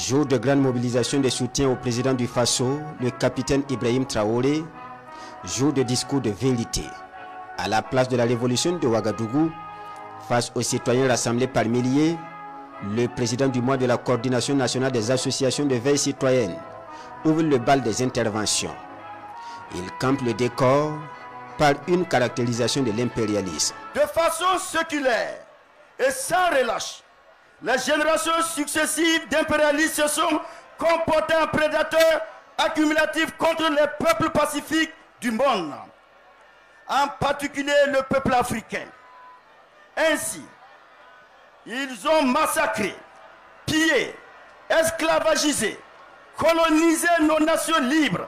Jour de grande mobilisation de soutien au président du Faso, le capitaine Ibrahim Traoré. Jour de discours de vérité. À la place de la révolution de Ouagadougou, face aux citoyens rassemblés par milliers, le président du mois de la coordination nationale des associations de veille citoyenne ouvre le bal des interventions. Il campe le décor par une caractérisation de l'impérialisme. De façon séculaire et sans relâche, les générations successives d'impérialistes se sont comportées en prédateurs accumulatifs contre les peuples pacifiques du monde, en particulier le peuple africain. Ainsi, ils ont massacré, pillé, esclavagisé, colonisé nos nations libres,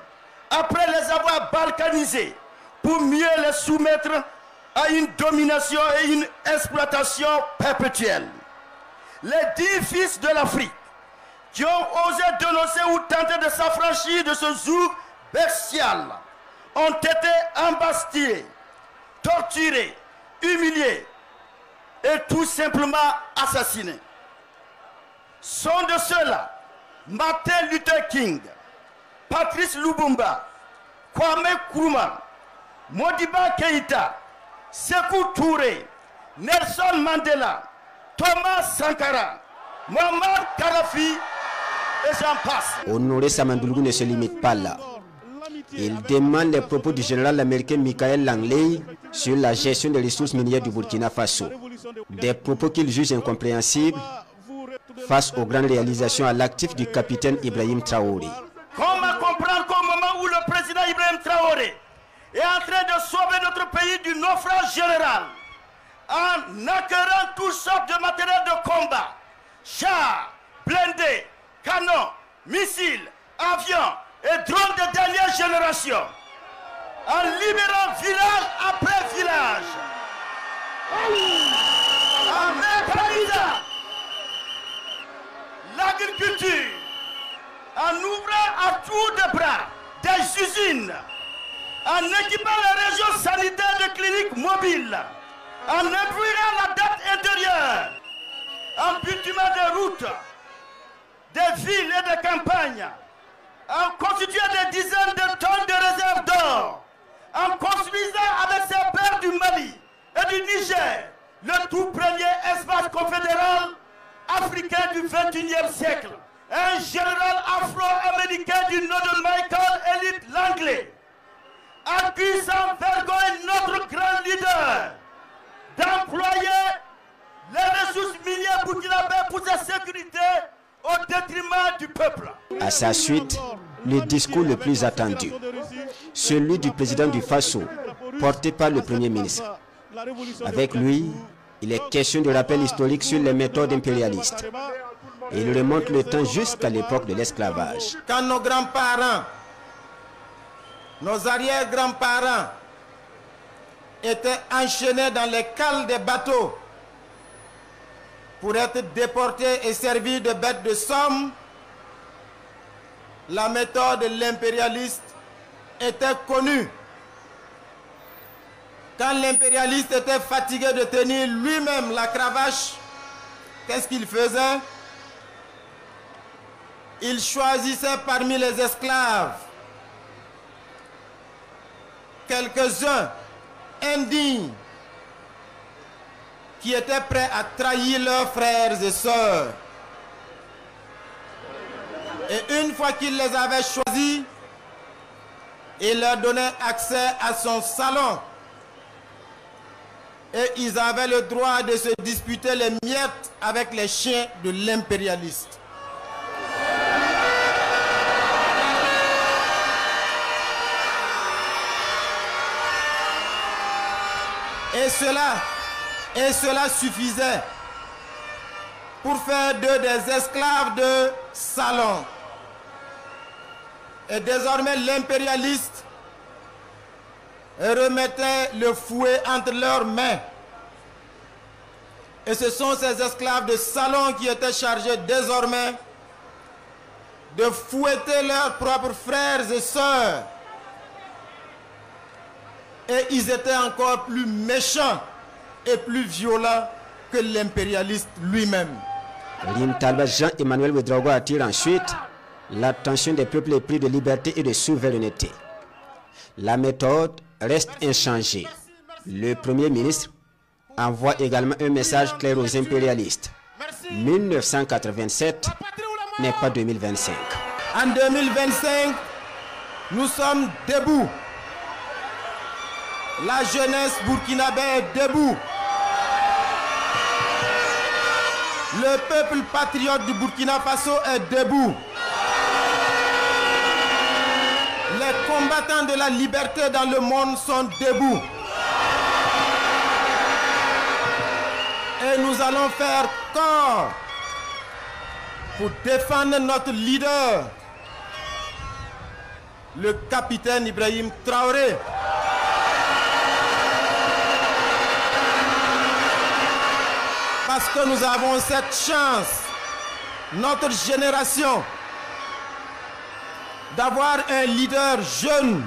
après les avoir balkanisées, pour mieux les soumettre à une domination et une exploitation perpétuelle. Les 10 fils de l'Afrique qui ont osé dénoncer ou tenter de s'affranchir de ce joug bestial ont été embastillés, torturés, humiliés et tout simplement assassinés. Sont de ceux-là Martin Luther King, Patrice Lumumba, Kwame Nkrumah, Modibo Keïta, Sékou Touré, Nelson Mandela, Thomas Sankara, Muammar Kadhafi et j'en passe. Honoré Samandoulou ne se limite pas là. Il demande les propos du général américain Michael Langley sur la gestion des ressources minières du Burkina Faso. Des propos qu'il juge incompréhensibles face aux grandes réalisations à l'actif du capitaine Ibrahim Traoré. Comment comprendre qu'au moment où le président Ibrahim Traoré est en train de sauver notre pays du naufrage général, en acquérant toutes sortes de matériel de combat, chars, blindés, canons, missiles, avions et drones de dernière génération, en libérant village après village, en mécanisant l'agriculture, en ouvrant à tour de bras des usines, en équipant les régions sanitaires de cliniques mobiles, en incluant la dette intérieure, en bitumant des routes, des villes et des campagnes, en constituant des dizaines de tonnes de réserves d'or, en construisant avec ses pairs du Mali et du Niger le tout premier espace confédéral africain du XXIe siècle. Un général afro-américain du nom de Michael Elliott Langley accuse sans vergogne notre grand leader d'employer les ressources minières burkinabées pour sa sécurité au détriment du peuple. À sa suite, le discours le plus attendu, celui du président du Faso, porté par le Premier ministre. Avec lui, il est question de rappel historique sur les méthodes impérialistes. Et il remonte le temps jusqu'à l'époque de l'esclavage. Quand nos grands-parents, nos arrière-grands-parents étaient enchaînés dans les cales des bateaux pour être déportés et servis de bêtes de somme, la méthode de l'impérialiste était connue. Quand l'impérialiste était fatigué de tenir lui-même la cravache, qu'est-ce qu'il faisait? Il choisissait parmi les esclaves quelques-uns indignes qui étaient prêts à trahir leurs frères et sœurs. Et une fois qu'il les avait choisis, il leur donnait accès à son salon. Et ils avaient le droit de se disputer les miettes avec les chiens de l'impérialiste. Et cela suffisait pour faire d'eux des esclaves de salon. Et désormais l'impérialiste remettait le fouet entre leurs mains. Et ce sont ces esclaves de salon qui étaient chargés désormais de fouetter leurs propres frères et sœurs. Et ils étaient encore plus méchants et plus violents que l'impérialiste lui-même. Lim Talba Jean-Emmanuel Ouédraogo attire ensuite l'attention des peuples épris de liberté et de souveraineté. La méthode reste inchangée. Le Premier ministre envoie également un message clair aux impérialistes. 1987 n'est pas 2025. En 2025, nous sommes debout. La jeunesse burkinabé est debout. Le peuple patriote du Burkina Faso est debout. Les combattants de la liberté dans le monde sont debout. Et nous allons faire corps pour défendre notre leader, le capitaine Ibrahim Traoré. Parce que nous avons cette chance, notre génération, d'avoir un leader jeune,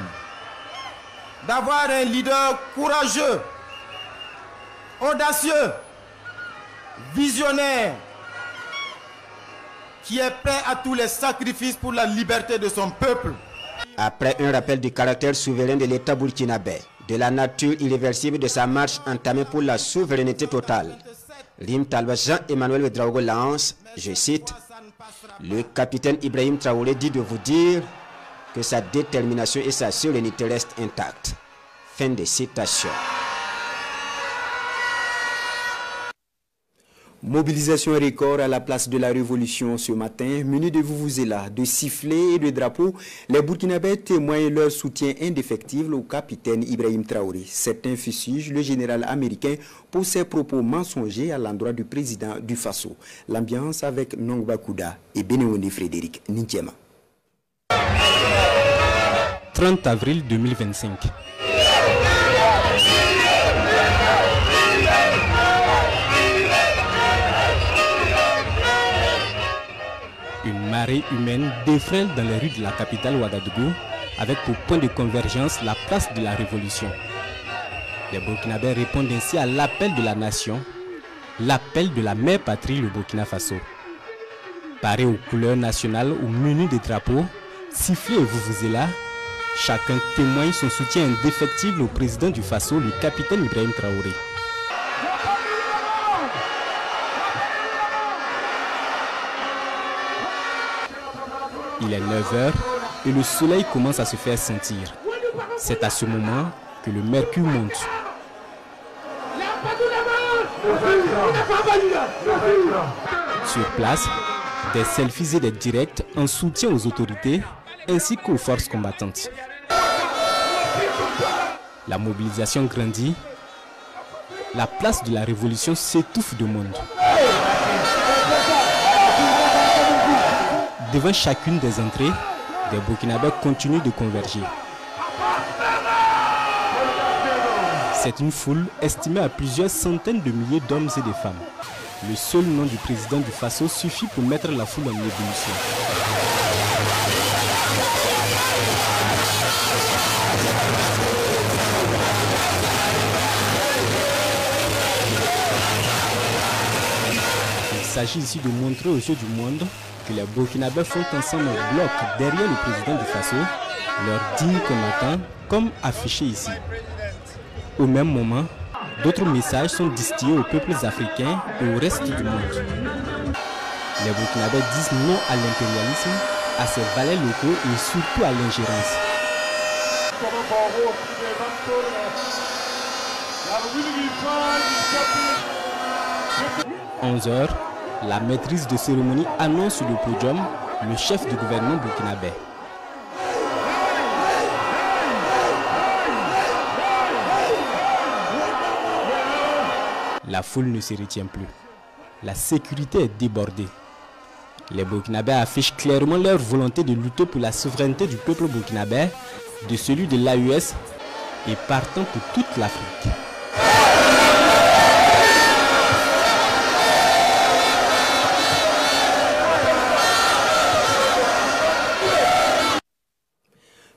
d'avoir un leader courageux, audacieux, visionnaire, qui est prêt à tous les sacrifices pour la liberté de son peuple. Après un rappel du caractère souverain de l'État burkinabé, de la nature irréversible de sa marche entamée pour la souveraineté totale, Lim Talba Jean-Emmanuel Ouédraogo lance, je cite, « Le capitaine Ibrahim Traoré dit de vous dire que sa détermination et sa sérénité restent intactes. » Fin de citation. Mobilisation record à la place de la Révolution ce matin. Muni de vuvuzela, de sifflets et de drapeaux, les Burkinabés témoignent leur soutien indéfectible au capitaine Ibrahim Traoré. Certains fustigent le général américain pour ses propos mensongers à l'endroit du président du Faso. L'ambiance avec Nongba Kouda et Bénéoni Frédéric Nintiema. 30 avril 2025. Une marée humaine défraie dans les rues de la capitale Ouagadougou avec pour point de convergence la place de la Révolution. Les Burkinabés répondent ainsi à l'appel de la nation, l'appel de la mère patrie, le Burkina Faso. Parés aux couleurs nationales ou munis des drapeaux, sifflés et vuvuzela, chacun témoigne son soutien indéfectible au président du Faso, le capitaine Ibrahim Traoré. Il est 9h et le soleil commence à se faire sentir. C'est à ce moment que le mercure monte. Sur place, des selfies et des directs en soutien aux autorités ainsi qu'aux forces combattantes. La mobilisation grandit. La place de la Révolution s'étouffe de monde. Devant chacune des entrées, des Burkinabés continuent de converger. C'est une foule estimée à plusieurs centaines de milliers d'hommes et de femmes. Le seul nom du président du Faso suffit pour mettre la foule en ébullition. Il s'agit ici de montrer aux yeux du monde que les Burkinabés font ensemble un bloc derrière le président du Faso, leur digne combattant, comme affiché ici. Au même moment, d'autres messages sont distillés aux peuples africains et au reste du monde. Les Burkinabés disent non à l'impérialisme, à ses valets locaux et surtout à l'ingérence. 11h, la maîtrise de cérémonie annonce sur le podium le chef du gouvernement burkinabé. La foule ne se retient plus. La sécurité est débordée. Les Burkinabés affichent clairement leur volonté de lutter pour la souveraineté du peuple burkinabé, de celui de l'AES et partant pour toute l'Afrique.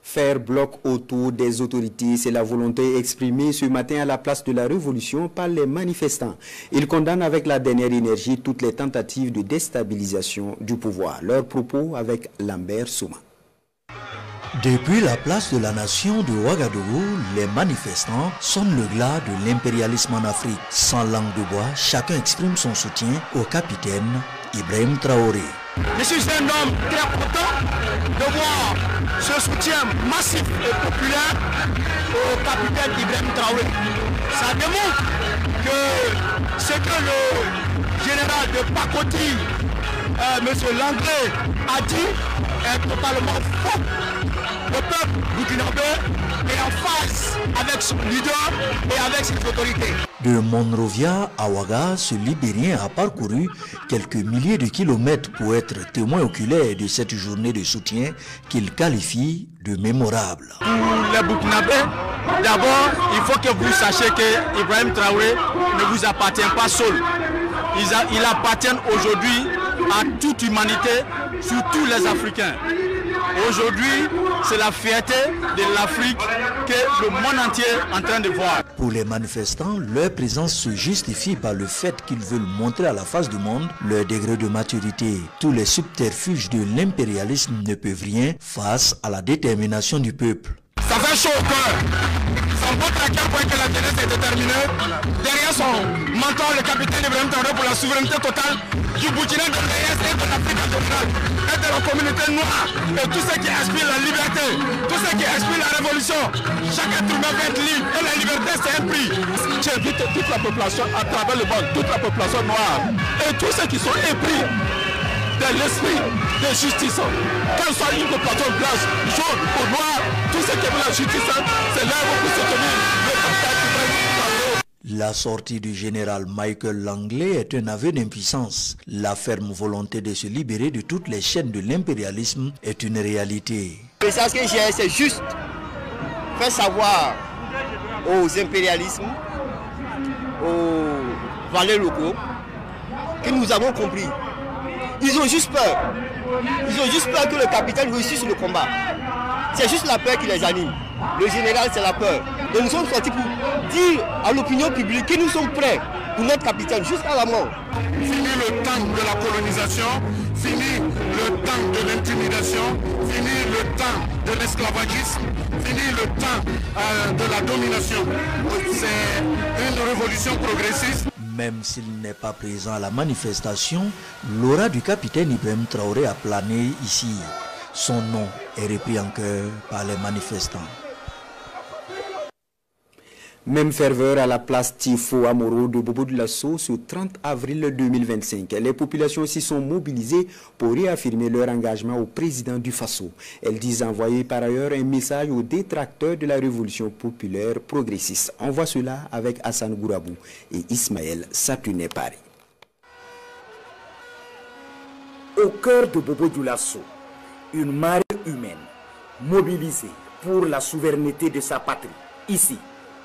Faire populaire bloque autour des autorités. C'est la volonté exprimée ce matin à la place de la Révolution par les manifestants. Ils condamnent avec la dernière énergie toutes les tentatives de déstabilisation du pouvoir. Leurs propos avec Lambert Souma. Depuis la place de la nation de Ouagadougou, les manifestants sonnent le glas de l'impérialisme en Afrique. Sans langue de bois, chacun exprime son soutien au capitaine Ibrahim Traoré. Je suis un homme très content de voir ce soutien massif et populaire au capitaine Ibrahim Traoré. Ça démontre que ce que le général de Pakoti, M. Langlais, a dit est totalement faux. Le peuple burkinabé est en face avec son leader et avec ses autorités. De Monrovia à Ouaga, ce Libérien a parcouru quelques milliers de kilomètres pour être témoin oculaire de cette journée de soutien qu'il qualifie de mémorable. Pour les Burkinabés, d'abord, il faut que vous sachiez que Ibrahim Traoré ne vous appartient pas seul. Il appartient aujourd'hui à toute humanité, surtout les Africains. Aujourd'hui, c'est la fierté de l'Afrique que le monde entier est en train de voir. Pour les manifestants, leur présence se justifie par le fait qu'ils veulent montrer à la face du monde leur degré de maturité. Tous les subterfuges de l'impérialisme ne peuvent rien face à la détermination du peuple. Ça fait chaud au cœur. Ça montre à quel point que la jeunesse est déterminée. Derrière son mentor, le capitaine Ibrahim Traoré, pour la souveraineté totale du Burkina, de l'Est et de l'Afrique en général, et de la communauté noire, et tout ce qui inspire la liberté, tout ce qui inspire la révolution. Chaque être humain va être libre, et la liberté c'est un prix. J'invite toute la population à travers le monde, toute la population noire, et tous ceux qui sont épris de l'esprit de justice. Qu'elle soit une population blanche, jaune ou noire, tout ce qui veut la justice, c'est là où vous soutenir le capitaine Ibrahim Traoré. La sortie du général Michael Langlais est un aveu d'impuissance. La ferme volonté de se libérer de toutes les chaînes de l'impérialisme est une réalité. Le message que j'ai, c'est juste faire savoir aux impérialismes, aux valeurs locaux, que nous avons compris. Ils ont juste peur. Ils ont juste peur que le capitaine réussisse le combat. C'est juste la peur qui les anime. Le général, c'est la peur. Donc nous sommes sortis pour dire à l'opinion publique que nous sommes prêts pour notre capitaine jusqu'à la mort. Fini le temps de la colonisation, fini le temps de l'intimidation, fini le temps de l'esclavagisme, fini le temps de la domination. C'est une révolution progressiste. Même s'il n'est pas présent à la manifestation, l'aura du capitaine Ibrahim Traoré a plané ici. Son nom est repris en chœur par les manifestants. Même ferveur à la place Tifo Amoro de Bobo Dioulasso ce 30 avril 2025. Les populations s'y sont mobilisées pour réaffirmer leur engagement au président du Faso. Elles disent envoyer par ailleurs un message aux détracteurs de la révolution populaire progressiste. On voit cela avec Hassan Gourabou et Ismaël Satouné Paris. Au cœur de Bobo Dioulasso, une marée humaine mobilisée pour la souveraineté de sa patrie. Ici,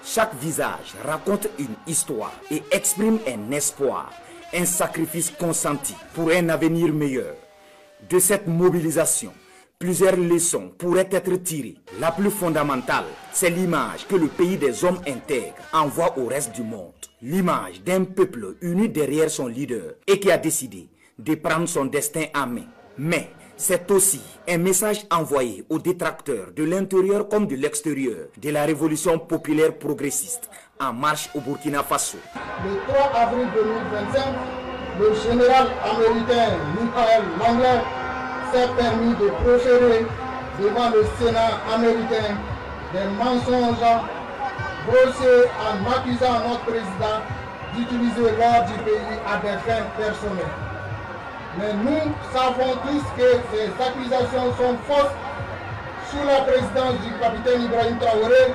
chaque visage raconte une histoire et exprime un espoir, un sacrifice consenti pour un avenir meilleur. De cette mobilisation, plusieurs leçons pourraient être tirées. La plus fondamentale, c'est l'image que le pays des hommes intègres envoie au reste du monde. L'image d'un peuple uni derrière son leader et qui a décidé de prendre son destin en main. Mais c'est aussi un message envoyé aux détracteurs de l'intérieur comme de l'extérieur de la révolution populaire progressiste en marche au Burkina Faso. Le 3 avril 2025, le général américain Michael Langlais s'est permis de proférer devant le Sénat américain des mensonges brossés en accusant notre président d'utiliser l'or du pays à des fins personnelles. Mais nous savons tous que ces accusations sont fausses. Sous la présidence du capitaine Ibrahim Traoré,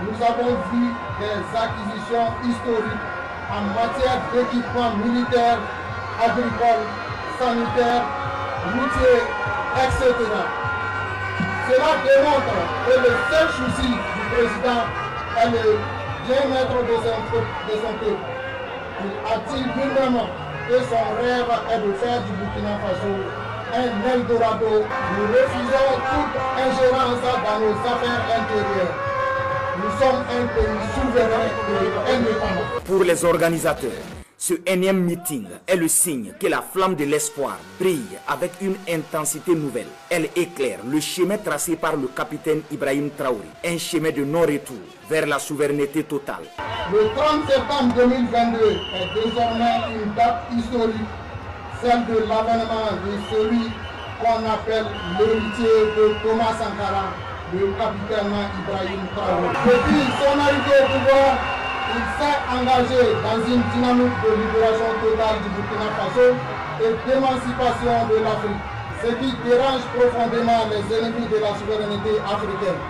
nous avons vu des acquisitions historiques en matière d'équipements militaires, agricoles, sanitaires, routiers, etc. Cela démontre que le seul souci du président est le bien-être de son peuple. Il a dit lui-même que son rêve est de faire du Burkina Faso un Eldorado. Nous refusons toute ingérence dans nos affaires intérieures. Nous sommes un pays souverain et indépendant. Pour les organisateurs, ce énième meeting est le signe que la flamme de l'espoir brille avec une intensité nouvelle. Elle éclaire le chemin tracé par le capitaine Ibrahim Traoré, un chemin de non-retour vers la souveraineté totale. Le 30 septembre 2022 est désormais une date historique, celle de l'avènement de celui qu'on appelle l'héritier de Thomas Sankara, le capitaine Ibrahim Traoré. Depuis son arrivée au pouvoir, il s'est engagé dans une dynamique de libération totale du Burkina Faso et d'émancipation de l'Afrique, ce qui dérange profondément les ennemis de la souveraineté africaine.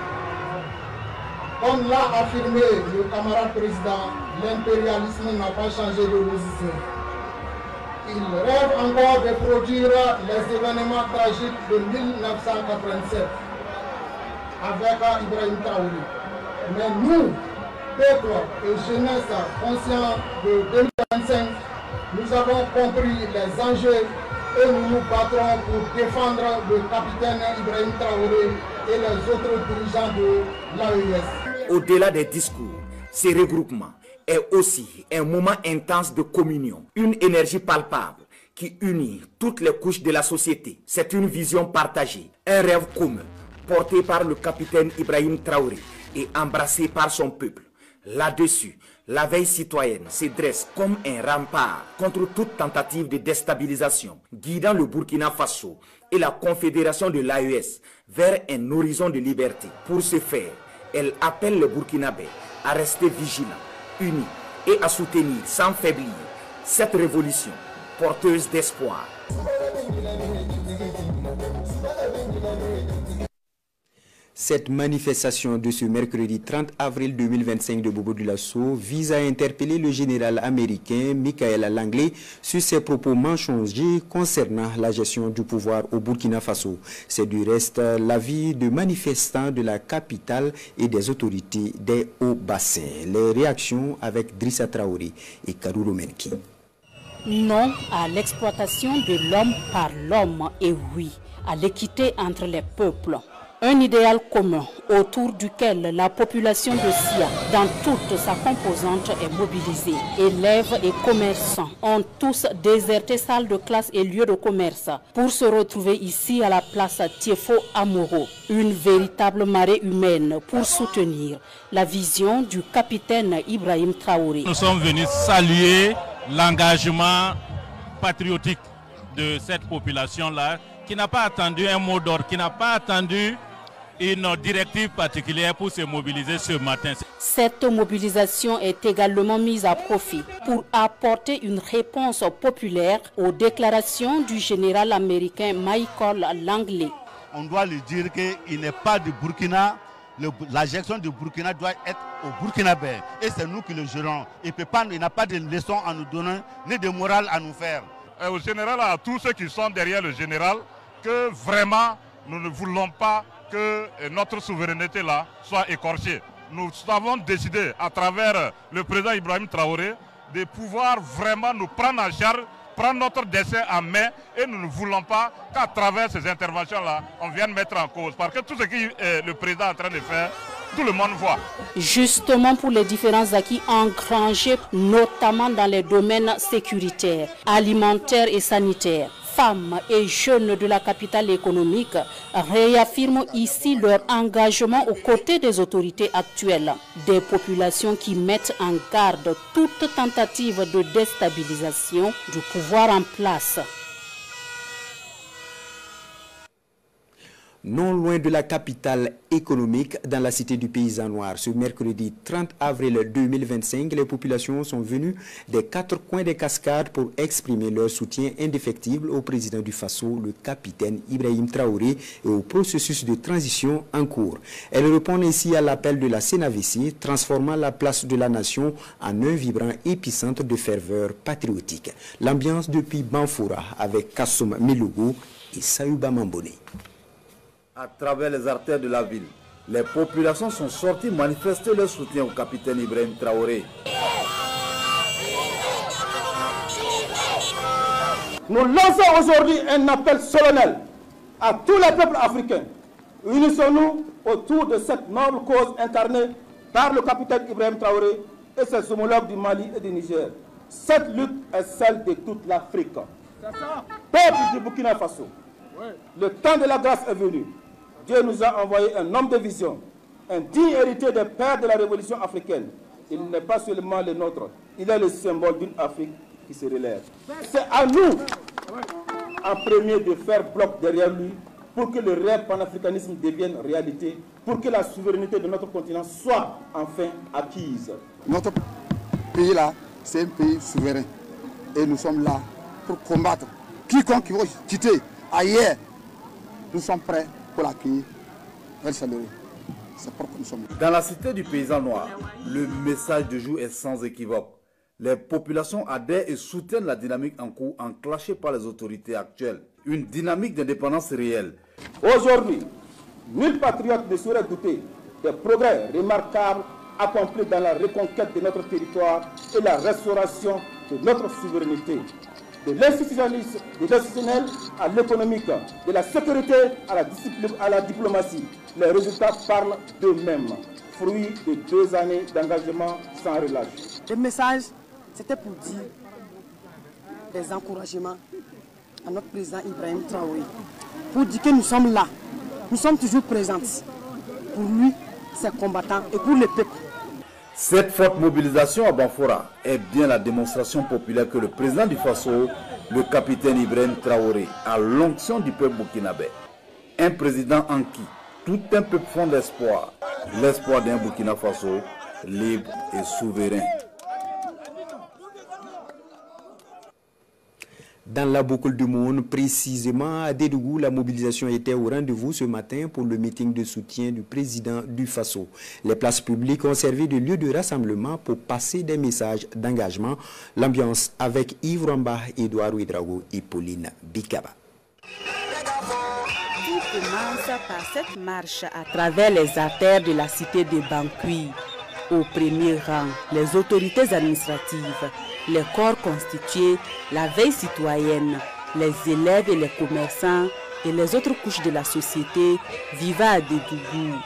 Comme l'a affirmé le camarade président, l'impérialisme n'a pas changé de position. Il rêve encore de produire les événements tragiques de 1987 avec Ibrahim Traoré. Mais nous, peuple et jeunesse conscients de 2025, nous avons compris les enjeux et nous nous battrons pour défendre le capitaine Ibrahim Traoré et les autres dirigeants de l'AES. Au-delà des discours, ce regroupement est aussi un moment intense de communion, une énergie palpable qui unit toutes les couches de la société. C'est une vision partagée, un rêve commun, porté par le capitaine Ibrahim Traoré et embrassé par son peuple. Là-dessus, la veille citoyenne se dresse comme un rempart contre toute tentative de déstabilisation, guidant le Burkina Faso et la confédération de l'AES vers un horizon de liberté. Pour ce faire, elle appelle les Burkinabés à rester vigilants, unis et à soutenir sans faiblir cette révolution porteuse d'espoir. Cette manifestation de ce mercredi 30 avril 2025 de Bobo-Dioulasso vise à interpeller le général américain Michael Langley sur ses propos mensongers concernant la gestion du pouvoir au Burkina Faso. C'est du reste l'avis de manifestants de la capitale et des autorités des Hauts-Bassins. Les réactions avec Drissa Traoré et Karou Menki. Non à l'exploitation de l'homme par l'homme et oui à l'équité entre les peuples. Un idéal commun autour duquel la population de Sia, dans toute sa composante, est mobilisée. Élèves et commerçants ont tous déserté salles de classe et lieux de commerce pour se retrouver ici à la place Tiefo Amoro. Une véritable marée humaine pour soutenir la vision du capitaine Ibrahim Traoré. Nous sommes venus saluer l'engagement patriotique de cette population-là qui n'a pas attendu un mot d'ordre, qui n'a pas attendu une directive particulière pour se mobiliser ce matin. Cette mobilisation est également mise à profit pour apporter une réponse populaire aux déclarations du général américain Michael Langley. On doit lui dire qu'il n'est pas du Burkina. La gestion du Burkina doit être au Burkinabé. Et c'est nous qui le gérons. Il n'a pas de leçons à nous donner, ni de morale à nous faire. Au général, à tous ceux qui sont derrière le général, que vraiment nous ne voulons pas que notre souveraineté là soit écorchée. Nous avons décidé à travers le président Ibrahim Traoré de pouvoir vraiment nous prendre en charge, prendre notre destin en main et nous ne voulons pas qu'à travers ces interventions là on vienne mettre en cause. Parce que tout ce que le président est en train de faire, tout le monde voit. Justement pour les différents acquis engrangés, notamment dans les domaines sécuritaires, alimentaires et sanitaires. Femmes et jeunes de la capitale économique réaffirment ici leur engagement aux côtés des autorités actuelles. Des populations qui mettent en garde toute tentative de déstabilisation du pouvoir en place. Non loin de la capitale économique, dans la cité du Paysan Noir, ce mercredi 30 avril 2025, les populations sont venues des 4 coins des cascades pour exprimer leur soutien indéfectible au président du Faso, le capitaine Ibrahim Traoré, et au processus de transition en cours. Elles répondent ainsi à l'appel de la CNAVC, transformant la place de la nation en un vibrant épicentre de ferveur patriotique. L'ambiance depuis Banfoura avec Kassoum Milogo et Sayouba Mambone. À travers les artères de la ville, les populations sont sorties manifester leur soutien au capitaine Ibrahim Traoré. Nous lançons aujourd'hui un appel solennel à tous les peuples africains. Unissons-nous autour de cette noble cause incarnée par le capitaine Ibrahim Traoré et ses homologues du Mali et du Niger. Cette lutte est celle de toute l'Afrique. Peuple du Burkina Faso, le temps de la grâce est venu. Dieu nous a envoyé un homme de vision, un digne héritier des pères de la révolution africaine. Il n'est pas seulement le nôtre, il est le symbole d'une Afrique qui se relève. C'est à nous, en premier, de faire bloc derrière lui pour que le réel panafricanisme devienne réalité, pour que la souveraineté de notre continent soit enfin acquise. Notre pays là, c'est un pays souverain. Et nous sommes là pour combattre. Quiconque qui veut quitter ailleurs, nous sommes prêts pour l'accueillir. C'est pourquoi nous sommes là. Dans la cité du paysan noir, le message du jour est sans équivoque. Les populations adhèrent et soutiennent la dynamique en cours enclenchée par les autorités actuelles. Une dynamique d'indépendance réelle. Aujourd'hui, nul patriote ne saurait douter des progrès remarquables accomplis dans la reconquête de notre territoire et la restauration de notre souveraineté. De l'institutionnel à l'économique, de la sécurité à la diplomatie. Les résultats parlent d'eux-mêmes, fruit de 2 années d'engagement sans relâche. Le message, c'était pour dire des encouragements à notre président Ibrahim Traoré, pour dire que nous sommes là, nous sommes toujours présents pour lui, ses combattants et pour le peuple. Cette forte mobilisation à Banfora est bien la démonstration populaire que le président du Faso, le capitaine Ibrahim Traoré, a l'onction du peuple burkinabé. Un président en qui tout un peuple fonde l'espoir, l'espoir d'un Burkina Faso libre et souverain. Dans la boucle du monde, précisément à Dédougou, la mobilisation était au rendez-vous ce matin pour le meeting de soutien du président du Faso. Les places publiques ont servi de lieu de rassemblement pour passer des messages d'engagement. L'ambiance avec Yves Ramba, Edouard Ouedraogo et Pauline Bikaba. Tout commence par cette marche à travers les artères de la cité de Bankui. Au premier rang, les autorités administratives, les corps constitués, la veille citoyenne, les élèves et les commerçants et les autres couches de la société vivant à Dédougou.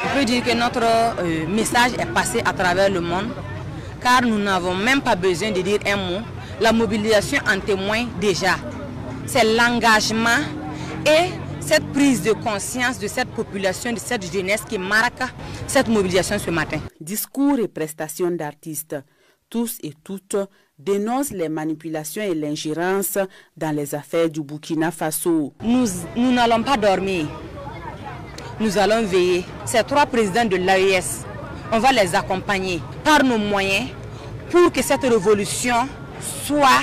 On peut dire que notre message est passé à travers le monde, car nous n'avons même pas besoin de dire un mot. La mobilisation en témoigne déjà. C'est l'engagement et cette prise de conscience de cette population, de cette jeunesse qui marque cette mobilisation ce matin. Discours et prestations d'artistes, tous et toutes dénoncent les manipulations et l'ingérence dans les affaires du Burkina Faso. Nous n'allons pas dormir, nous allons veiller. Ces 3 présidents de l'AES, on va les accompagner par nos moyens pour que cette révolution soit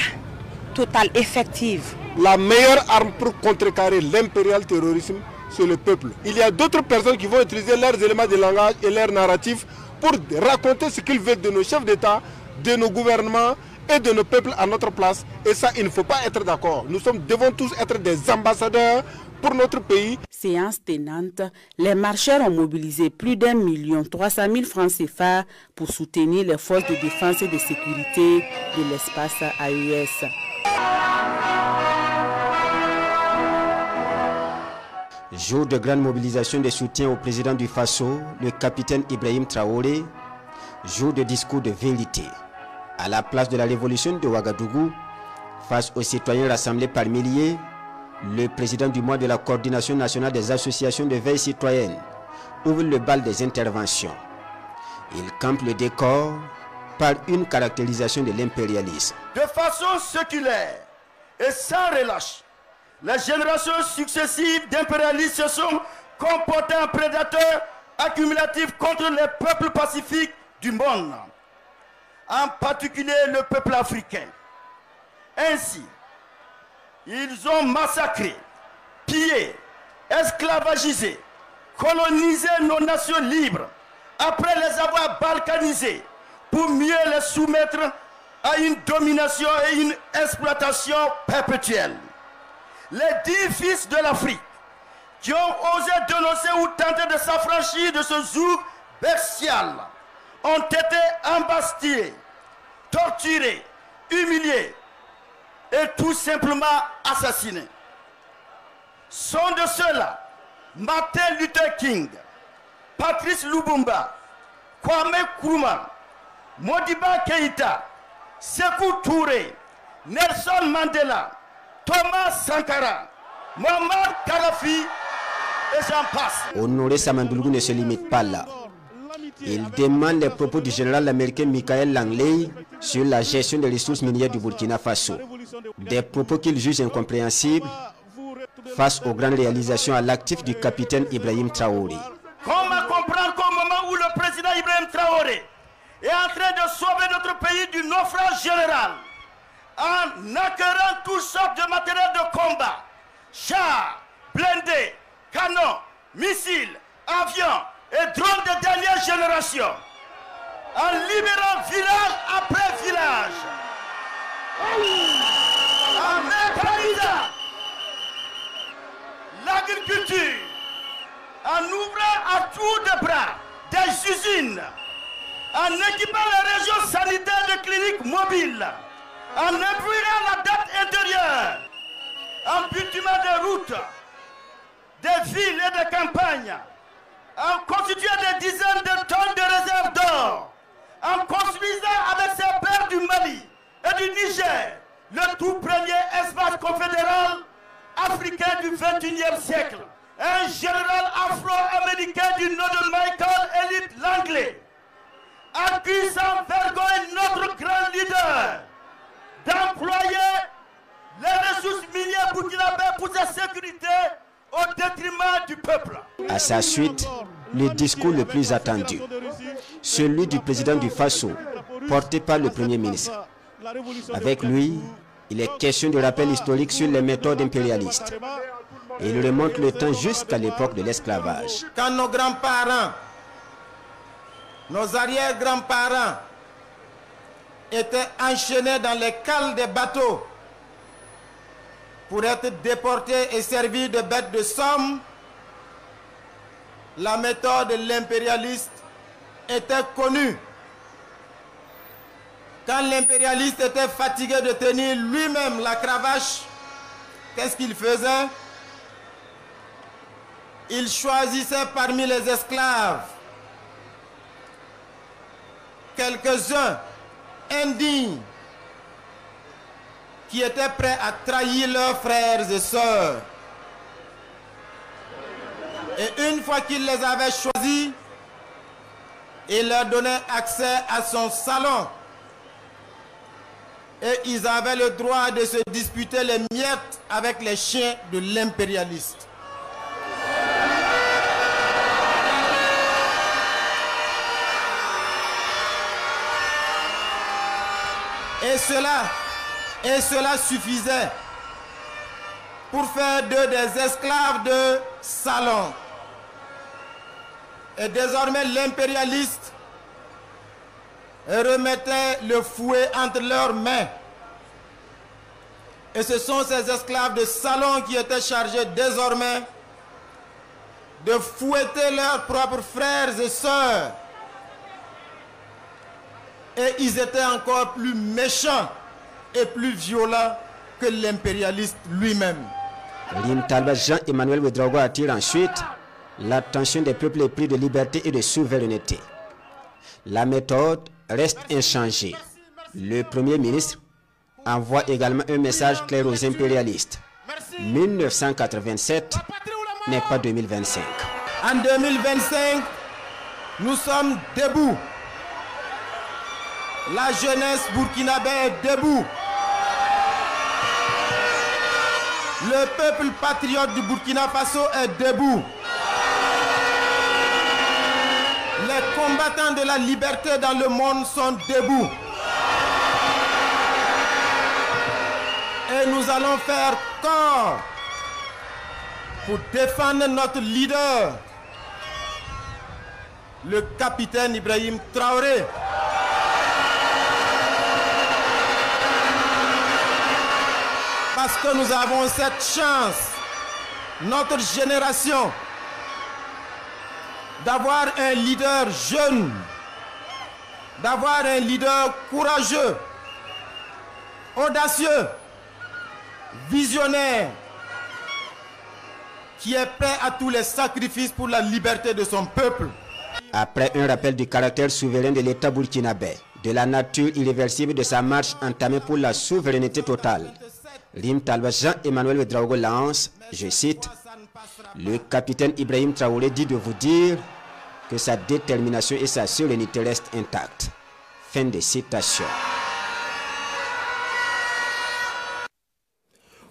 totale, effective. La meilleure arme pour contrecarrer l'impérial terrorisme, c'est le peuple. Il y a d'autres personnes qui vont utiliser leurs éléments de langage et leurs narratifs pour raconter ce qu'ils veulent de nos chefs d'État, de nos gouvernements et de nos peuples à notre place. Et ça, il ne faut pas être d'accord. Nous devons tous être des ambassadeurs pour notre pays. Séance tenante, les marcheurs ont mobilisé plus d'1 300 000 francs CFA pour soutenir les forces de défense et de sécurité de l'espace AES. Jour de grande mobilisation de soutien au président du Faso, le capitaine Ibrahim Traoré. Jour de discours de vérité. À la place de la révolution de Ouagadougou, face aux citoyens rassemblés par milliers, le président du mois de la coordination nationale des associations de veille citoyenne ouvre le bal des interventions. Il campe le décor par une caractérisation de l'impérialisme. De façon séculaire et sans relâche, les générations successives d'impérialistes se sont comportées en prédateurs accumulatifs contre les peuples pacifiques du monde, en particulier le peuple africain. Ainsi, ils ont massacré, pillé, esclavagisé, colonisé nos nations libres, après les avoir balkanisées, pour mieux les soumettre à une domination et une exploitation perpétuelle. Les 10 fils de l'Afrique qui ont osé dénoncer ou tenter de s'affranchir de ce joug bestial ont été embastillés, torturés, humiliés, et tout simplement assassinés. Sont de ceux-là Martin Luther King, Patrice Lumumba, Kwame Nkrumah, Modibo Keïta, Sékou Touré, Nelson Mandela, Thomas Sankara, Muammar Kadhafi et j'en passe. Honoré Samandoulou ne se limite pas là. Il demande les propos du général américain Michael Langley sur la gestion des ressources minières du Burkina Faso. Des propos qu'il juge incompréhensibles face aux grandes réalisations à l'actif du capitaine Ibrahim Traoré. Comment comprendre qu'au moment où le président Ibrahim Traoré est en train de sauver notre pays du naufrage général, en acquérant toutes sortes de matériel de combat, chars, blindés, canons, missiles, avions et drones de dernière génération, en libérant village après village, en mécanisant l'agriculture, en ouvrant à tour de bras des usines, en équipant les régions sanitaires de cliniques mobiles, en imprimant la dette intérieure, en bitumant des routes, des villes et des campagnes, en constituant des dizaines de tonnes de réserves d'or, en construisant avec ses pairs du Mali et du Niger le tout premier espace confédéral africain du XXIe siècle. Un général afro-américain du nom de Michael Elliott Langley accuse sans vergogne notre grand leader d'employer les ressources minières burkinabées pour sa sécurité au détriment du peuple. À sa suite, le discours le plus attendu, celui du président du Faso, porté par le Premier ministre. Avec lui, il est question de rappel historique sur les méthodes impérialistes. Et il remonte le temps jusqu'à l'époque de l'esclavage. Quand nos grands-parents, nos arrière-grands-parents étaient enchaînés dans les cales des bateaux pour être déportés et servis de bêtes de somme, la méthode de l'impérialiste était connue. Quand l'impérialiste était fatigué de tenir lui-même la cravache, qu'est-ce qu'il faisait? Il choisissait parmi les esclaves quelques-uns indignes qui étaient prêts à trahir leurs frères et sœurs. Et une fois qu'il les avait choisis, il leur donnait accès à son salon. Et ils avaient le droit de se disputer les miettes avec les chiens de l'impérialiste. Et cela suffisait pour faire d'eux des esclaves de salon. Et désormais l'impérialiste remettait le fouet entre leurs mains. Et ce sont ces esclaves de salon qui étaient chargés désormais de fouetter leurs propres frères et sœurs. Et ils étaient encore plus méchants et plus violents que l'impérialiste lui-même. L'Intalba Jean-Emmanuel Ouédraogo attire ensuite l'attention des peuples épris de liberté et de souveraineté. La méthode reste inchangée. Le Premier ministre envoie également un message clair aux impérialistes. 1987 n'est pas 2025. En 2025, nous sommes debout. La jeunesse burkinabé est debout. Le peuple patriote du Burkina Faso est debout. Les combattants de la liberté dans le monde sont debout. Et nous allons faire corps pour défendre notre leader, le capitaine Ibrahim Traoré. Parce que nous avons cette chance, notre génération, d'avoir un leader jeune, d'avoir un leader courageux, audacieux, visionnaire, qui est prêt à tous les sacrifices pour la liberté de son peuple. Après un rappel du caractère souverain de l'État burkinabé, de la nature irréversible de sa marche entamée pour la souveraineté totale, Rim Talba Jean-Emmanuel Ouédraogo lance, je cite, « Le capitaine Ibrahim Traoré dit de vous dire que sa détermination et sa sérénité restent intactes. » Fin de citation.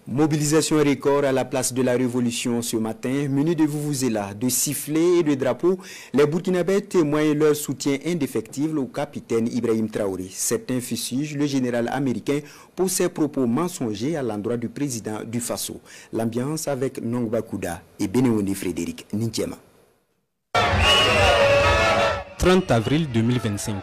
Mobilisation record à la place de la Révolution ce matin. Munis de vuvuzela, de sifflets et de drapeaux, les Burkinabés témoignent leur soutien indéfectible au capitaine Ibrahim Traoré. Certains fustigent le général américain pour ses propos mensongers à l'endroit du président du Faso. L'ambiance avec Nongba Kouda et Bénéoni Frédéric Nintiema. 30 avril 2025.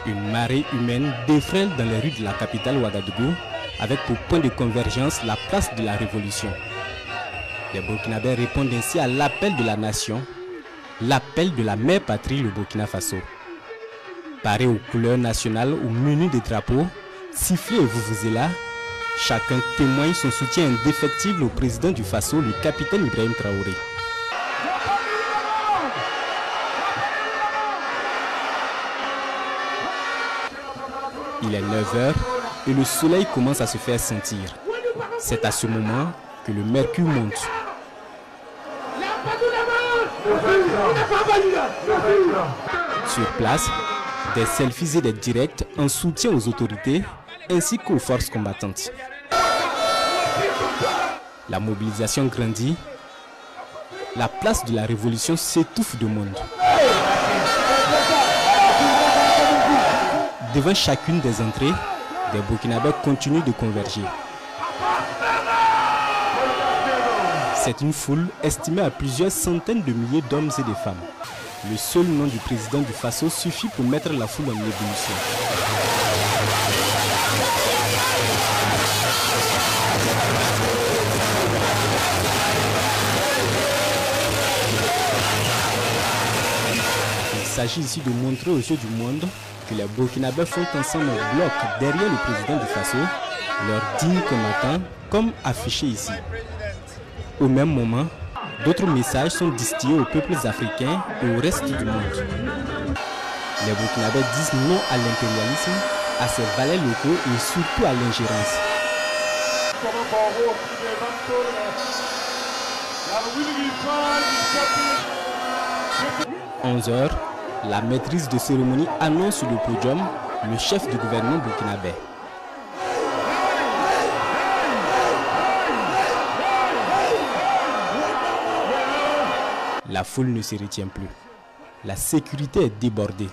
Une marée humaine défraie dans les rues de la capitale Ouagadougou avec pour point de convergence la place de la Révolution. Les Burkinabés répondent ainsi à l'appel de la nation, l'appel de la mère patrie, le Burkina Faso. Parés aux couleurs nationales ou menus de drapeaux, sifflés et vuvuzela, chacun témoigne son soutien indéfectible au président du Faso, le capitaine Ibrahim Traoré. Il est 9h et le soleil commence à se faire sentir. C'est à ce moment que le mercure monte. Sur place, des selfies et des directs en soutien aux autorités ainsi qu'aux forces combattantes. La mobilisation grandit. La place de la Révolution s'étouffe de monde. Devant chacune des entrées, des Burkinabés continuent de converger. C'est une foule estimée à plusieurs centaines de milliers d'hommes et de femmes. Le seul nom du président du Faso suffit pour mettre la foule en ébullition. Il s'agit ici de montrer aux yeux du monde que les Burkinabés font ensemble un bloc derrière le président du Faso, leur digne combattant, comme affiché ici. Au même moment, d'autres messages sont distillés aux peuples africains et au reste du monde. Les Burkinabés disent non à l'impérialisme, à ses valets locaux et surtout à l'ingérence. 11h, la maîtrise de cérémonie annonce sur le podium le chef du gouvernement burkinabé. La foule ne se retient plus. La sécurité est débordée.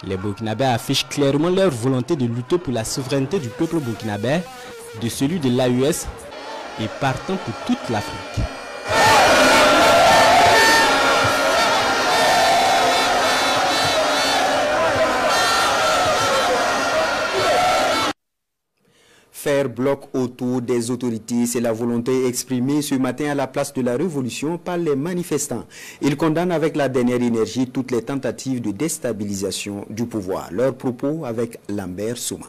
Les Burkinabés affichent clairement leur volonté de lutter pour la souveraineté du peuple burkinabé, de celui de l'AES et partant pour toute l'Afrique. Faire bloc autour des autorités, c'est la volonté exprimée ce matin à la place de la Révolution par les manifestants. Ils condamnent avec la dernière énergie toutes les tentatives de déstabilisation du pouvoir. Leurs propos avec Lambert Souma.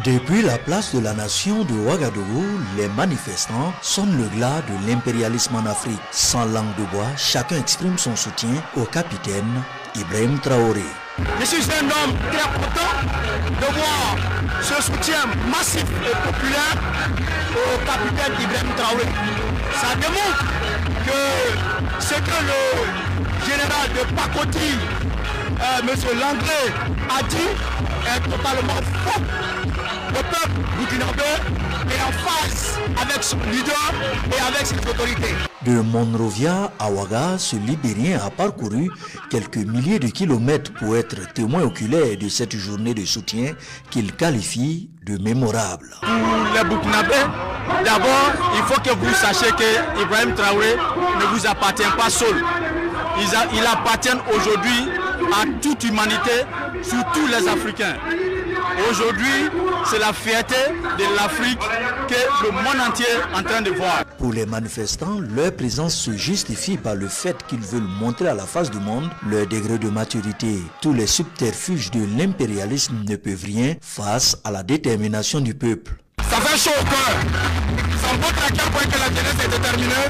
Depuis la place de la nation de Ouagadougou, les manifestants sonnent le glas de l'impérialisme en Afrique. Sans langue de bois, chacun exprime son soutien au capitaine Ibrahim Traoré. Je suis un homme très content de voir ce soutien massif et populaire au capitaine Ibrahim Traoré. Ça démontre que ce que le général de Pakoti, M. Langlais, a dit est totalement faux. Le peuple burkinabé est en phase avec son leader et avec ses autorités. De Monrovia à Ouaga, ce Libérien a parcouru quelques milliers de kilomètres pour être témoin oculaire de cette journée de soutien qu'il qualifie de mémorable. Pour les Burkinabés, d'abord, il faut que vous sachiez que Ibrahim Traoré ne vous appartient pas seul. Il appartient aujourd'hui à toute humanité, surtout les Africains. Aujourd'hui, c'est la fierté de l'Afrique que le monde entier est en train de voir. Pour les manifestants, leur présence se justifie par le fait qu'ils veulent montrer à la face du monde leur degré de maturité. Tous les subterfuges de l'impérialisme ne peuvent rien face à la détermination du peuple. Ça fait chaud au cœur. Ça montre à quel point que la jeunesse est déterminée.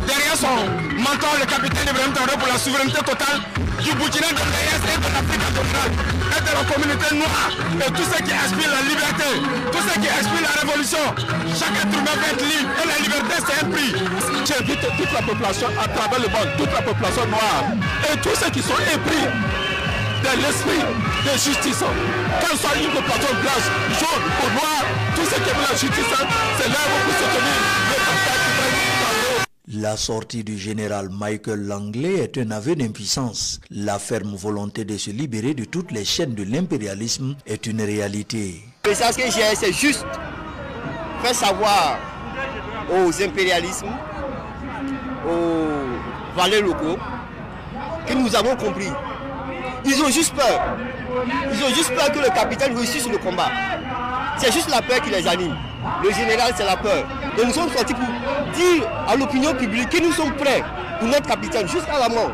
Derrière son mentor, le capitaine Ibrahim Traoré, pour la souveraineté totale du Burkina, de l'Est et de l'Afrique centrale, et de la communauté noire, et tout ce qui aspire la liberté, tout ce qui aspire la révolution. Chaque être humain va être libre, et la liberté c'est un prix. J'invite toute la population à travers le monde, toute la population noire, et tous ceux qui sont épris de l'esprit de justice, qu'elle soit une population blanche, jaune ou noire, tout ce qui est la justice, c'est là où vous soutenir le capitaine Ibrahim Traoré. La sortie du général Michael Langley est un aveu d'impuissance. La ferme volonté de se libérer de toutes les chaînes de l'impérialisme est une réalité. Le message que j'ai, c'est juste faire savoir aux impérialismes, aux valets locaux, que nous avons compris. Ils ont juste peur. Ils ont juste peur que le capitaine réussisse le combat. C'est juste la peur qui les anime. Le général, c'est la peur. Et nous sommes sortis pour dire à l'opinion publique que nous sommes prêts pour notre capitaine jusqu'à la mort.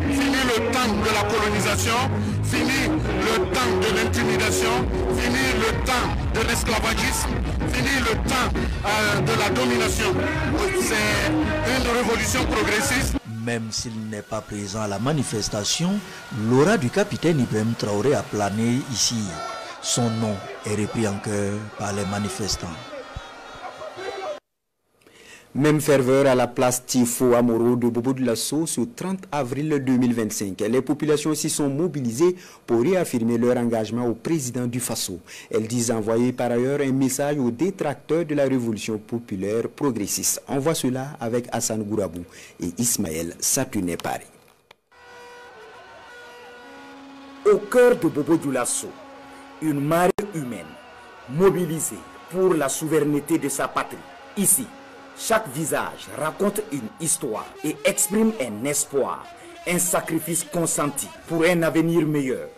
Fini le temps de la colonisation, fini le temps de l'intimidation, fini le temps de l'esclavagisme, fini le temps de la domination. C'est une révolution progressiste. Même s'il n'est pas présent à la manifestation, l'aura du capitaine Ibrahim Traoré a plané ici. Son nom est repris en chœur par les manifestants. Même ferveur à la place Tifo Amoro de Bobo Dioulasso ce 30 avril 2025. Les populations aussi sont mobilisées pour réaffirmer leur engagement au président du Faso. Elles disent envoyer par ailleurs un message aux détracteurs de la révolution populaire progressiste. On voit cela avec Hassan Gourabou et Ismaël Satouné Paris. Au cœur de Bobo Dioulasso, une marée humaine mobilisée pour la souveraineté de sa patrie. Ici, chaque visage raconte une histoire et exprime un espoir, un sacrifice consenti pour un avenir meilleur.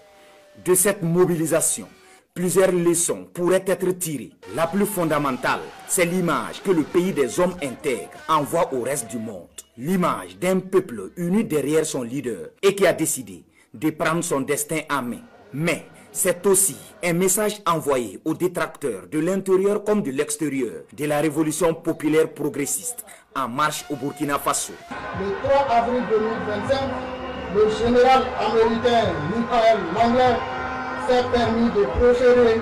De cette mobilisation, plusieurs leçons pourraient être tirées. La plus fondamentale, c'est l'image que le pays des hommes intègres envoie au reste du monde. L'image d'un peuple uni derrière son leader et qui a décidé de prendre son destin en main. Mais c'est aussi un message envoyé aux détracteurs de l'intérieur comme de l'extérieur de la révolution populaire progressiste en marche au Burkina Faso. Le 3 avril 2025, le général américain Michael Langley s'est permis de proférer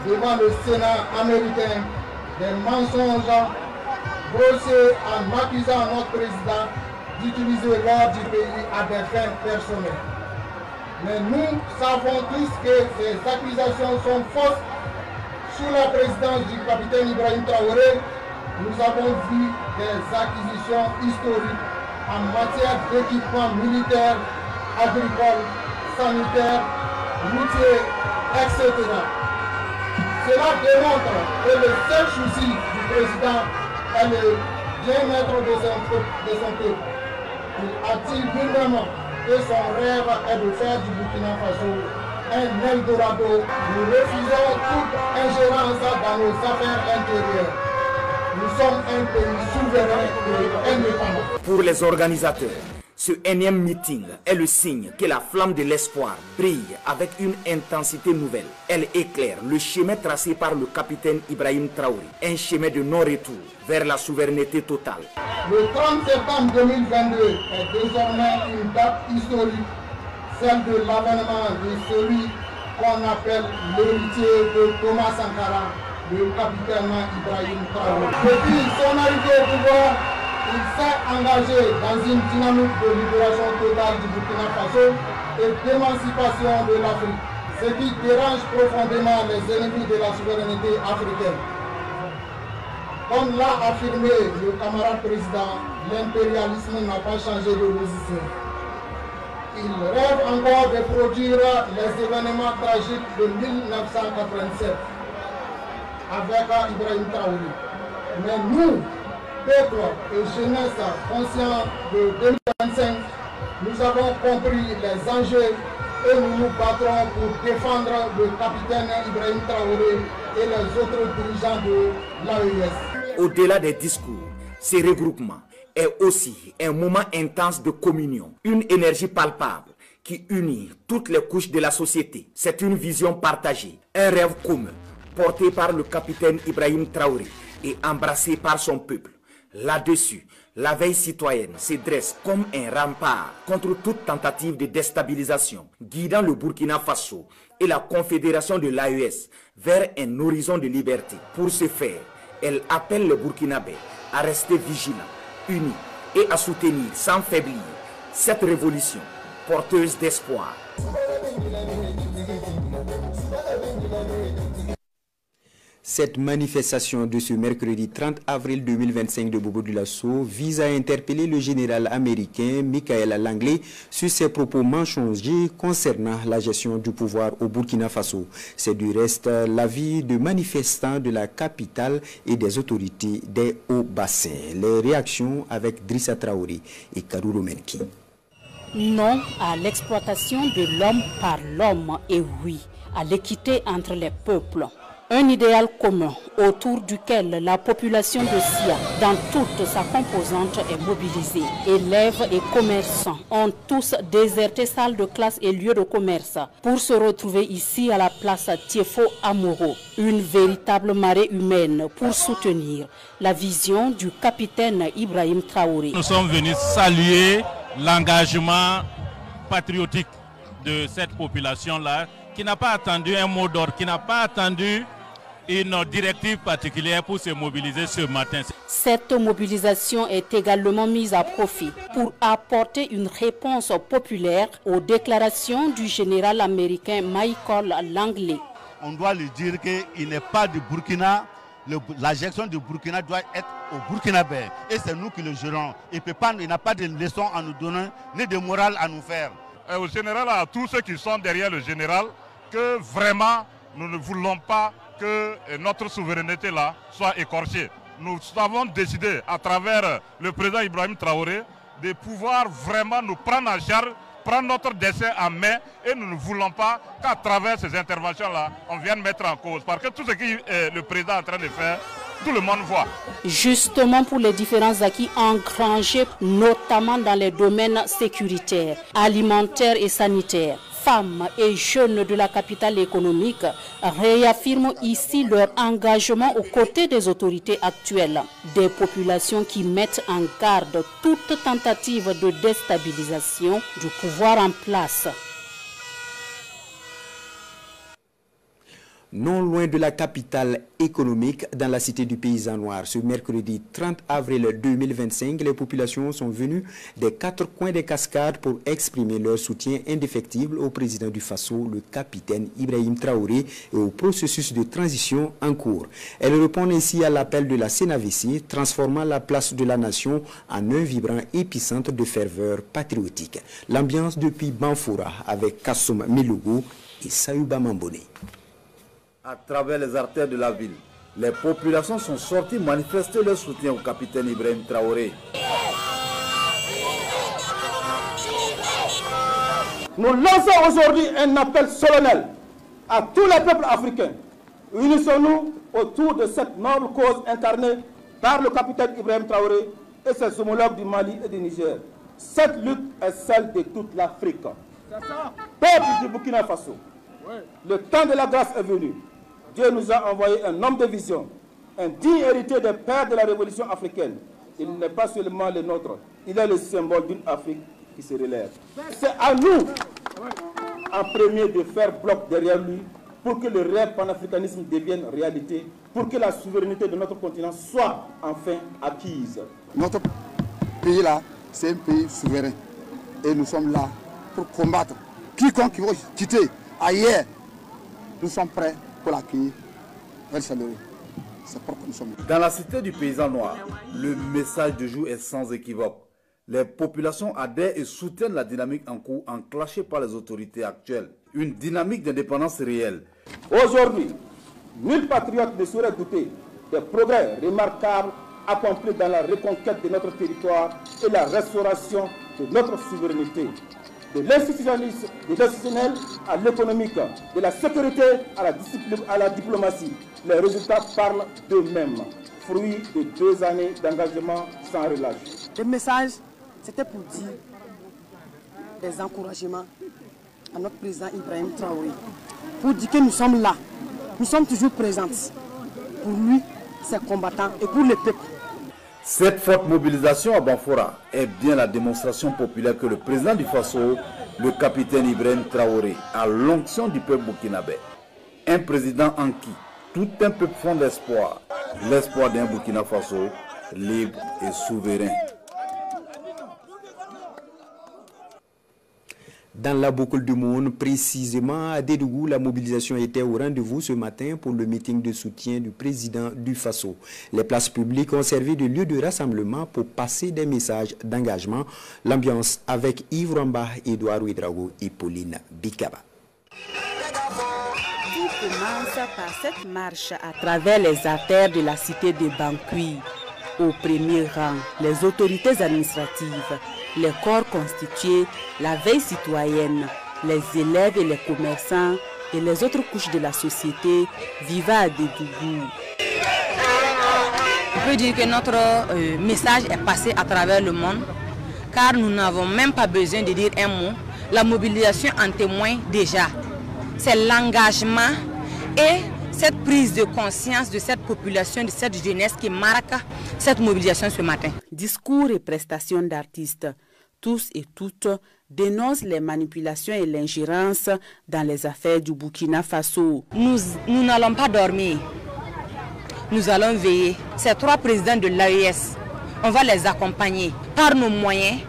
devant le Sénat américain des mensonges grossiers en accusant notre président d'utiliser l'or du pays à des fins personnelles. Mais nous savons tous que ces accusations sont fausses. Sous la présidence du capitaine Ibrahim Traoré, nous avons vu des acquisitions historiques en matière d'équipements militaires, agricoles, sanitaires, routiers, etc. Cela démontre que le seul souci du président est le bien-être de son peuple. Il a dit lui-même que son rêve est de faire du Burkina Faso un Eldorado. Nous refusons toute ingérence dans nos affaires intérieures. Nous sommes un pays souverain et indépendant. Pour les organisateurs, ce énième meeting est le signe que la flamme de l'espoir brille avec une intensité nouvelle. Elle éclaire le chemin tracé par le capitaine Ibrahim Traoré, un chemin de non-retour vers la souveraineté totale. Le 30 septembre 2022 est désormais une date historique, celle de l'avènement de celui qu'on appelle l'héritier de Thomas Sankara, le capitaine Ibrahim Traoré. Depuis son arrivée au pouvoir, il s'est engagé dans une dynamique de libération totale du Burkina Faso et d'émancipation de l'Afrique, ce qui dérange profondément les ennemis de la souveraineté africaine. Comme l'a affirmé le camarade président, l'impérialisme n'a pas changé de position. Il rêve encore de produire les événements tragiques de 1987 avec Ibrahim Traoré. Mais nous, peuple et jeunesse conscients de 2025, nous avons compris les enjeux et nous nous battrons pour défendre le capitaine Ibrahim Traoré et les autres dirigeants de l'AES. Au-delà des discours, Ce regroupement est aussi un moment intense de communion, une énergie palpable qui unit toutes les couches de la société. C'est une vision partagée, un rêve commun, porté par le capitaine Ibrahim Traoré et embrassé par son peuple. Là-dessus, la veille citoyenne se dresse comme un rempart contre toute tentative de déstabilisation, guidant le Burkina Faso et la confédération de l'AES vers un horizon de liberté. Pour ce faire, elle appelle les Burkinabés à rester vigilants, unis et à soutenir sans faiblir cette révolution porteuse d'espoir. Cette manifestation de ce mercredi 30 avril 2025 de Bobo-Dioulasso vise à interpeller le général américain Michael Langley sur ses propos mensongers concernant la gestion du pouvoir au Burkina Faso. C'est du reste l'avis de manifestants de la capitale et des autorités des Hauts-Bassins. Les réactions avec Drissa Traoré et Kadouro Menki. Non à l'exploitation de l'homme par l'homme et oui à l'équité entre les peuples. Un idéal commun autour duquel la population de Sia, dans toute sa composante, est mobilisée. Élèves et commerçants ont tous déserté salles de classe et lieux de commerce pour se retrouver ici à la place Tiefo Amoro. Une véritable marée humaine pour soutenir la vision du capitaine Ibrahim Traoré. Nous sommes venus saluer l'engagement patriotique de cette population-là qui n'a pas attendu un mot d'ordre, qui n'a pas attendu une directive particulière pour se mobiliser ce matin. Cette mobilisation est également mise à profit pour apporter une réponse populaire aux déclarations du général américain Michael Langley. On doit lui dire qu'il n'est pas du Burkina. La gestion du Burkina doit être au Burkinabé. Et c'est nous qui le gérons. Il n'a pas de leçon à nous donner, ni de morale à nous faire. Et au général, à tous ceux qui sont derrière le général, que vraiment nous ne voulons pas que notre souveraineté là soit écorchée. Nous avons décidé à travers le président Ibrahim Traoré de pouvoir vraiment nous prendre en charge, prendre notre destin en main et nous ne voulons pas qu'à travers ces interventions là on vienne mettre en cause. Parce que tout ce que le président est en train de faire, tout le monde voit. Justement pour les différents acquis engrangés, notamment dans les domaines sécuritaires, alimentaires et sanitaires. Femmes et jeunes de la capitale économique réaffirment ici leur engagement aux côtés des autorités actuelles. Des populations qui mettent en garde toute tentative de déstabilisation du pouvoir en place. Non loin de la capitale économique, dans la cité du Paysan Noir, ce mercredi 30 avril 2025, les populations sont venues des 4 coins des cascades pour exprimer leur soutien indéfectible au président du Faso, le capitaine Ibrahim Traoré, et au processus de transition en cours. Elles répondent ainsi à l'appel de la CNAVC, transformant la place de la nation en un vibrant épicentre de ferveur patriotique. L'ambiance depuis Banfoura avec Kassoum Melogo et Saouba Mambone. À travers les artères de la ville, les populations sont sorties manifester leur soutien au capitaine Ibrahim Traoré. Nous lançons aujourd'hui un appel solennel à tous les peuples africains. Unissons-nous autour de cette noble cause incarnée par le capitaine Ibrahim Traoré et ses homologues du Mali et du Niger. Cette lutte est celle de toute l'Afrique. Peuple du Burkina Faso, le temps de la grâce est venu. Dieu nous a envoyé un homme de vision, un digne héritier des pères de la révolution africaine. Il n'est pas seulement le nôtre, il est le symbole d'une Afrique qui se relève. C'est à nous, en premier, de faire bloc derrière lui pour que le rêve panafricanisme devienne réalité, pour que la souveraineté de notre continent soit enfin acquise. Notre pays là, c'est un pays souverain. Et nous sommes là pour combattre. Quiconque qui va quitter ailleurs, nous sommes prêts pour l'accueillir. C'est pourquoi nous sommes là. Dans la cité du Paysan Noir, le message du jour est sans équivoque. Les populations adhèrent et soutiennent la dynamique en cours enclenchée par les autorités actuelles. Une dynamique d'indépendance réelle. Aujourd'hui, nul patriote ne saurait douter des progrès remarquables accomplis dans la reconquête de notre territoire et la restauration de notre souveraineté. De l'institutionnel à l'économique, de la sécurité à la diplomatie. Les résultats parlent d'eux-mêmes. fruit de 2 années d'engagement sans relâche. Le message, c'était pour dire des encouragements à notre président Ibrahim Traoré, pour dire que nous sommes là, nous sommes toujours présents pour lui, ses combattants et pour le peuple. Cette forte mobilisation à Banfora est bien la démonstration populaire que le président du Faso, le capitaine Ibrahim Traoré, a l'onction du peuple burkinabé. Un président en qui tout un peuple fonde l'espoir, l'espoir d'un Burkina Faso libre et souverain. Dans la boucle du monde, précisément à Dédougou, la mobilisation était au rendez-vous ce matin pour le meeting de soutien du président du Faso. Les places publiques ont servi de lieu de rassemblement pour passer des messages d'engagement. L'ambiance avec Yves Ramba, Edouard Ouedraogo et Pauline Bikaba. Tout commence par cette marche à travers les artères de la cité de Bankui. Au premier rang, les autorités administratives, les corps constitués, la veille citoyenne, les élèves et les commerçants et les autres couches de la société vivant à Dédougou. On peut dire que notre message est passé à travers le monde, car nous n'avons même pas besoin de dire un mot. La mobilisation en témoigne déjà. C'est l'engagement et cette prise de conscience de cette population, de cette jeunesse qui marque cette mobilisation ce matin. Discours et prestations d'artistes, tous et toutes dénoncent les manipulations et l'ingérence dans les affaires du Burkina Faso. Nous n'allons pas dormir, nous allons veiller. Ces 3 présidents de l'AES, on va les accompagner par nos moyens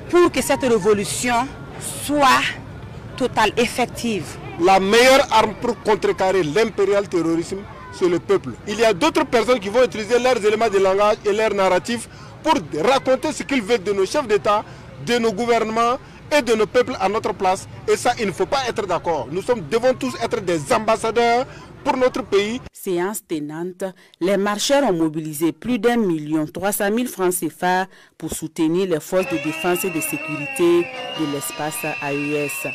pour que cette révolution soit totale, effective. La meilleure arme pour contrecarrer l'impérial terrorisme, c'est le peuple. Il y a d'autres personnes qui vont utiliser leurs éléments de langage et leurs narratifs pour raconter ce qu'ils veulent de nos chefs d'État, de nos gouvernements et de nos peuples à notre place. Et ça, il ne faut pas être d'accord. Nous devons tous être des ambassadeurs pour notre pays. Séance tenante, les marcheurs ont mobilisé plus d'1 300 000 francs CFA pour soutenir les forces de défense et de sécurité de l'espace AES.